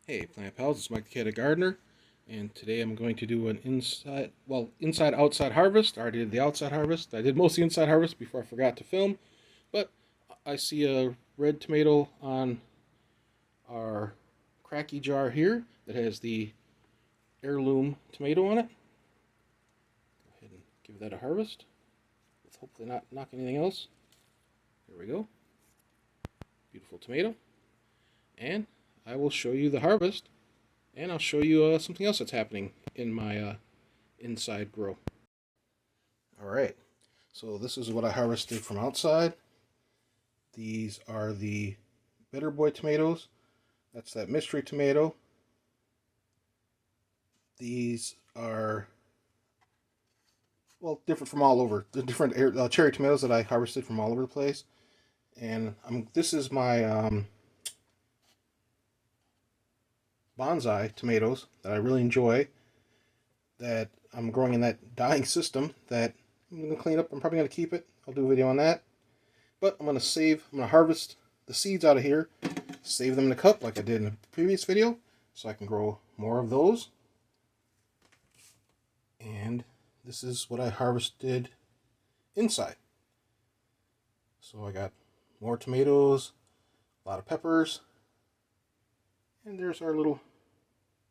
Hey Plant Pals, it's Mike the Cat Gardener, and today I'm going to do an inside-outside harvest. I already did the outside harvest. I did most of the inside harvest before I forgot to film, but I see a red tomato on our cracky jar here that has the heirloom tomato on it. Go ahead and give that a harvest, with hopefully not knock anything else. There we go. Beautiful tomato. And I will show you the harvest, and I'll show you something else that's happening in my inside grow. Alright, so this is what I harvested from outside. These are the Better Boy tomatoes. That's that mystery tomato. These are, well, different from all over. The different cherry tomatoes that I harvested from all over the place. And this is my bonsai tomatoes that I really enjoy, that I'm growing in that dying system that I'm going to clean up. I'm probably going to keep it. I'll do a video on that. But I'm going to harvest the seeds out of here, save them in a cup like I did in the previous video, so I can grow more of those. And this is what I harvested inside. So I got more tomatoes, a lot of peppers, and there's our little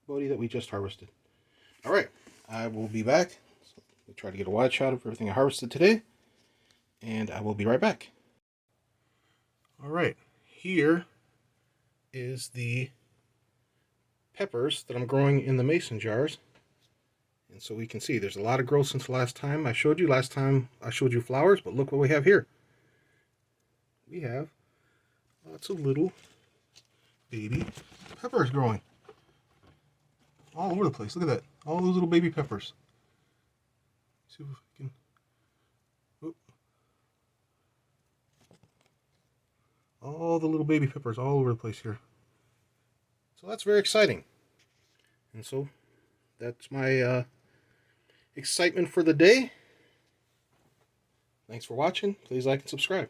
bodie that we just harvested. Alright, I will be back. So we'll try to get a wide shot of everything I harvested today, and I will be right back. Alright, here is the peppers that I'm growing in the mason jars. And so we can see there's a lot of growth since the last time I showed you. Last time I showed you flowers, but look what we have here. We have lots of little baby peppers growing all over the place. Look at that. All those little baby peppers. See if I can... Oop. All the little baby peppers all over the place here. So that's very exciting. And so that's my excitement for the day. Thanks for watching. Please like and subscribe.